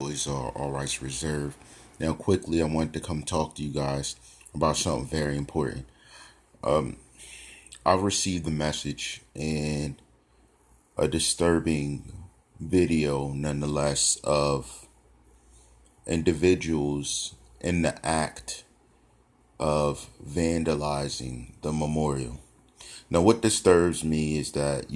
Always all rights reserved. Now, quickly, I wanted to come talk to you guys about something very important. I've received a message and a disturbing video, nonetheless, of individuals in the act of vandalizing the memorial. Now, what disturbs me is that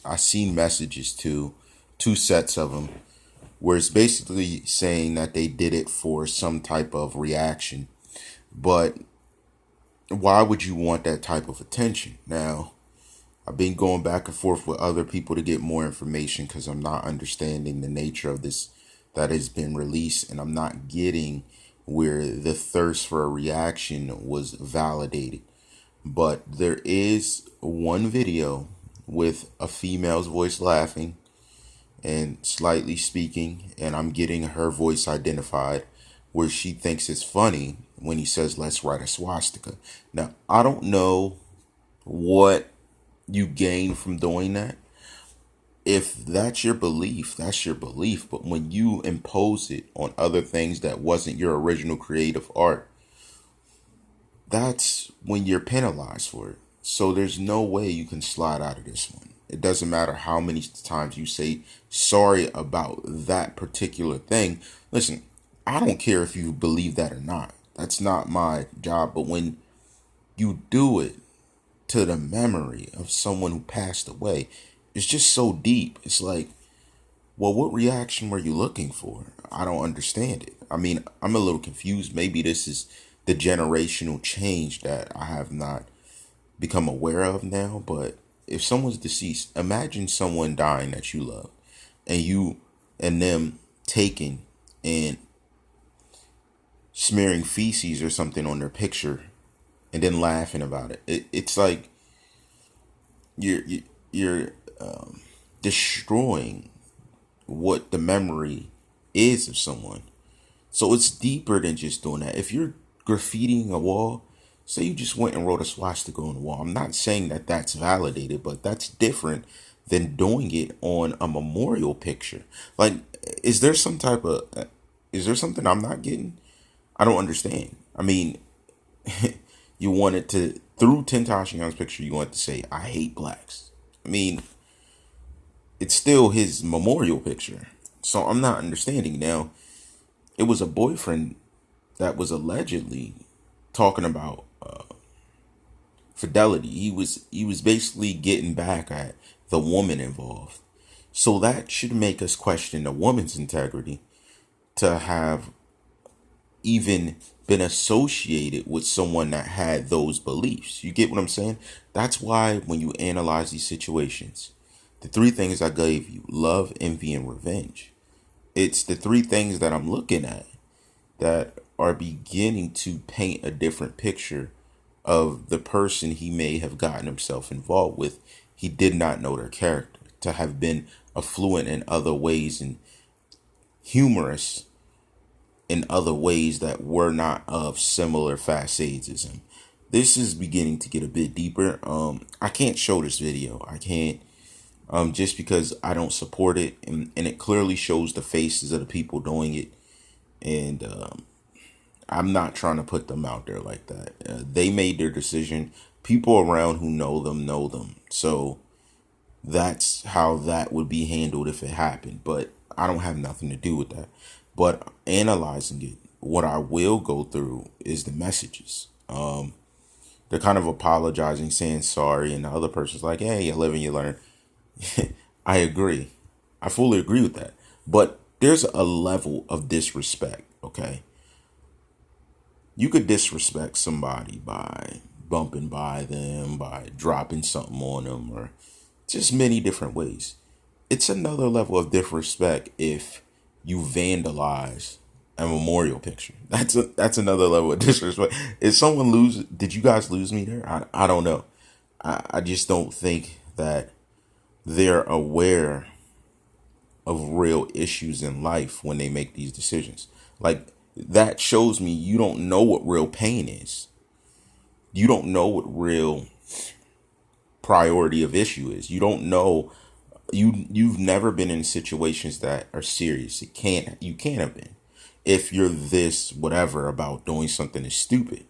I seen messages to two sets of them where it's basically saying that they did it for some type of reaction. But why would you want that type of attention? Now, I've been going back and forth with other people to get more information because I'm not understanding the nature of this that has been released, and I'm not getting where the thirst for a reaction was validated. But there is one video with a female's voice laughing and slightly speaking, and I'm getting her voice identified, where she thinks it's funny when he says, "Let's write a swastika." Now, I don't know what you gain from doing that. If that's your belief, that's your belief. But when you impose it on other things that wasn't your original creative art, that's when you're penalized for it. So there's no way you can slide out of this one. It doesn't matter how many times you say sorry about that particular thing. Listen, I don't care if you believe that or not. That's not my job. But when you do it to the memory of someone who passed away, it's just so deep. It's like, well, what reaction were you looking for? I don't understand it. I mean, I'm a little confused. Maybe this is the generational change that I have not become aware of now. But if someone's deceased, imagine someone dying that you love, and you and them taking and smearing feces or something on their picture and then laughing about it. It's like you're destroying what the memory is of someone. So it's deeper than just doing that. If you're graffitiing a wall, say you just went and wrote a swastika on the wall. I'm not saying that that's validated, but that's different than doing it on a memorial picture. Like, is there some type of, is there something I'm not getting? I don't understand. I mean, you wanted to, through Tentacion's picture, you want to say, "I hate blacks." I mean, it's still his memorial picture. So I'm not understanding. Now, it was a boyfriend that was allegedly talking about fidelity. He was basically getting back at the woman involved. So that should make us question the woman's integrity to have even been associated with someone that had those beliefs. You get what I'm saying? That's why when you analyze these situations, the three things I gave you: love, envy, and revenge. It's the three things that I'm looking at that are beginning to paint a different picture of the person he may have gotten himself involved with. He did not know their character, to have been affluent in other ways and humorous in other ways that were not of similar facades as him. This is beginning to get a bit deeper. I can't show this video. I can't, just because I don't support it, and it clearly shows the faces of the people doing it, and I'm not trying to put them out there like that. They made their decision. People around who know them know them. So that's how that would be handled if it happened. But I don't have nothing to do with that. But analyzing it, what I will go through is the messages. They're kind of apologizing, saying sorry, and the other person's like, "Hey, you live and you learn." I agree. I fully agree with that. But there's a level of disrespect, okay? You could disrespect somebody by bumping by them, by dropping something on them, or just many different ways. It's another level of disrespect if you vandalize a memorial picture. That's another level of disrespect. Is someone lose? Did you guys lose me there? I don't know. I just don't think that they're aware of real issues in life when they make these decisions. Like, that shows me you don't know what real pain is. You don't know what real priority of issue is. You don't know You've never been in situations that are serious. You can't have been. If you're this whatever about doing something that's stupid,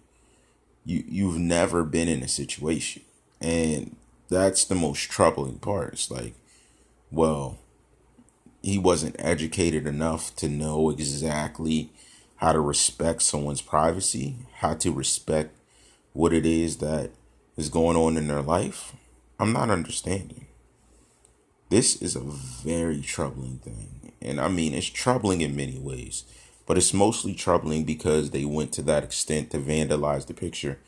you've never been in a situation. And that's the most troubling part. It's like, well, he wasn't educated enough to know exactly how to respect someone's privacy, how to respect what it is that is going on in their life. I'm not understanding. This is a very troubling thing. And I mean, it's troubling in many ways, but it's mostly troubling because they went to that extent to vandalize the picture.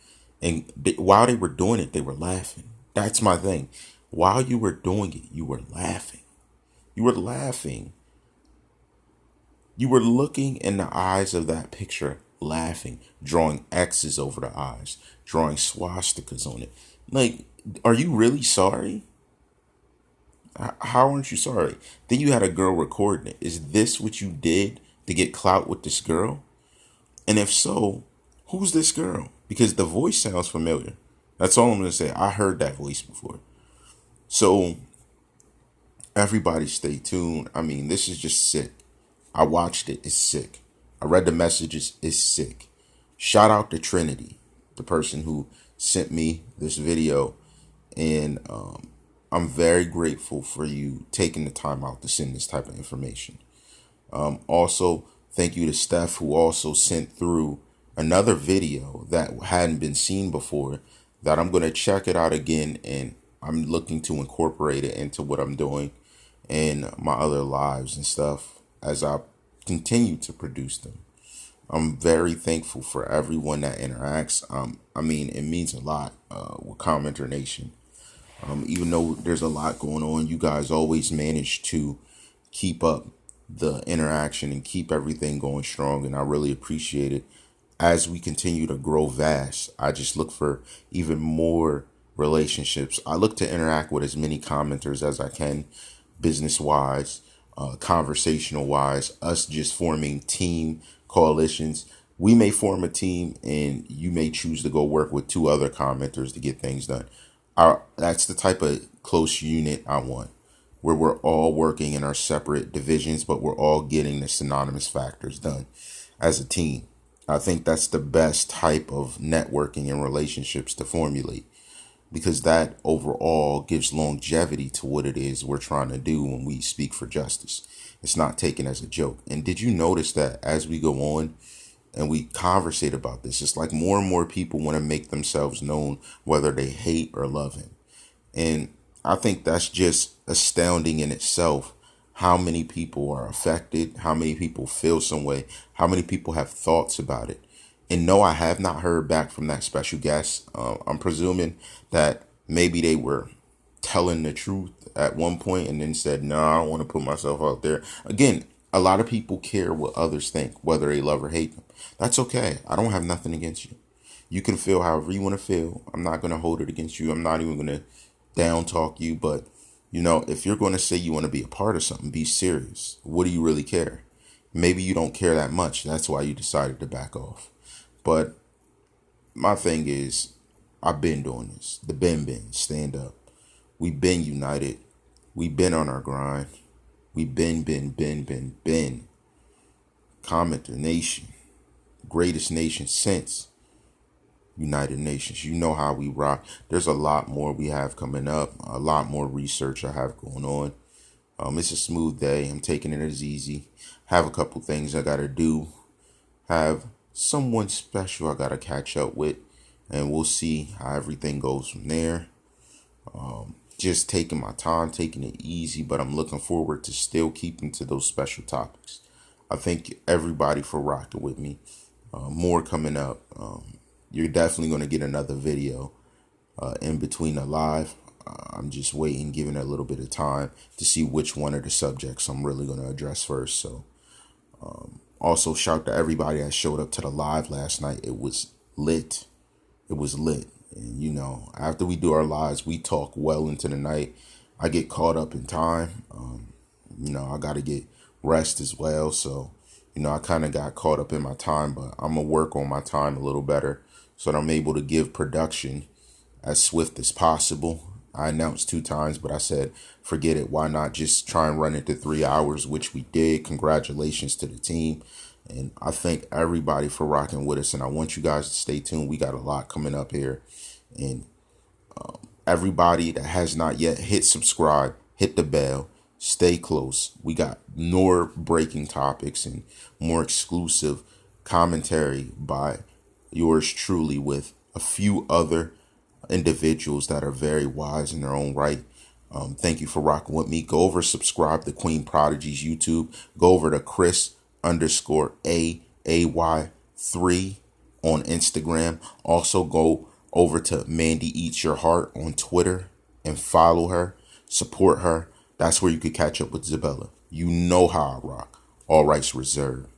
And while they were doing it, they were laughing. That's my thing. While you were doing it, you were laughing. You were laughing. You were looking in the eyes of that picture, laughing, drawing X's over the eyes, drawing swastikas on it. Like, are you really sorry? How aren't you sorry? Then you had a girl recording it. Is this what you did to get clout with this girl? And if so, who's this girl? Because the voice sounds familiar. That's all I'm going to say. I heard that voice before. So everybody stay tuned. I mean, this is just sick. I watched it. It's sick. I read the messages. It's sick. Shout out to Trinity, the person who sent me this video. And I'm very grateful for you taking the time out to send this type of information. Also, thank you to Steph, who also sent through another video that hadn't been seen before, that I'm going to check it out again. And I'm looking to incorporate it into what I'm doing in my other lives and stuff as I continue to produce them. I'm very thankful for everyone that interacts. I mean, it means a lot with Commenter Nation. Even though there's a lot going on, you guys always manage to keep up the interaction and keep everything going strong. And I really appreciate it. As we continue to grow vast, I just look for even more relationships. I look to interact with as many commenters as I can, business wise, conversational wise, us just forming team coalitions. We may form a team and you may choose to go work with two other commenters to get things done. That's the type of close unit I want, where we're all working in our separate divisions, but we're all getting the synonymous factors done as a team. I think that's the best type of networking and relationships to formulate, because that overall gives longevity to what it is we're trying to do when we speak for justice. It's not taken as a joke. And did you notice that as we go on and we conversate about this, it's like more and more people want to make themselves known, whether they hate or love him. And I think that's just astounding in itself, how many people are affected, how many people feel some way, how many people have thoughts about it. And no, I have not heard back from that special guest. I'm presuming that maybe they were telling the truth at one point and then said, no, I don't want to put myself out there. Again, a lot of people care what others think, whether they love or hate them. That's okay. I don't have nothing against you. You can feel however you want to feel. I'm not going to hold it against you. I'm not even going to down talk you. But, you know, if you're going to say you want to be a part of something, be serious. What do you really care? Maybe you don't care that much. That's why you decided to back off. But my thing is, I've been doing this. The been, stand up. We've been united. We've been on our grind. We've been. Commenter Nation. Greatest nation since United Nations. You know how we rock. There's a lot more we have coming up. A lot more research I have going on. It's a smooth day. I'm taking it as easy. Have a couple things I got to do. Have someone special I got to catch up with. And we'll see how everything goes from there. Just taking my time, taking it easy, but I'm looking forward to still keeping to those special topics. I thank everybody for rocking with me. More coming up. You're definitely going to get another video in between the live. I'm just waiting, giving it a little bit of time to see which one of the subjects I'm really going to address first. So also shout to everybody that showed up to the live last night. It was lit. It was lit. And, you know, after we do our lives, we talk well into the night. I get caught up in time. You know, I got to get rest as well. So, you know, I kind of got caught up in my time, but I'm going to work on my time a little better so that I'm able to give production as swift as possible I announced 2 times, but I said, forget it. Why not just try and run it to 3 hours, which we did. Congratulations to the team. And I thank everybody for rocking with us. And I want you guys to stay tuned. We got a lot coming up here. And everybody that has not yet, hit subscribe, hit the bell, stay close. We got more breaking topics and more exclusive commentary by yours truly with a few other individuals that are very wise in their own right. Thank you for rocking with me. Go over, subscribe to Queen Prodigy's YouTube. Go over to Chris_AAY3 on Instagram. Also go over to Mandy Eats Your Heart on Twitter and follow her, support her. That's where you could catch up with Isabella. You know how I rock. All rights reserved.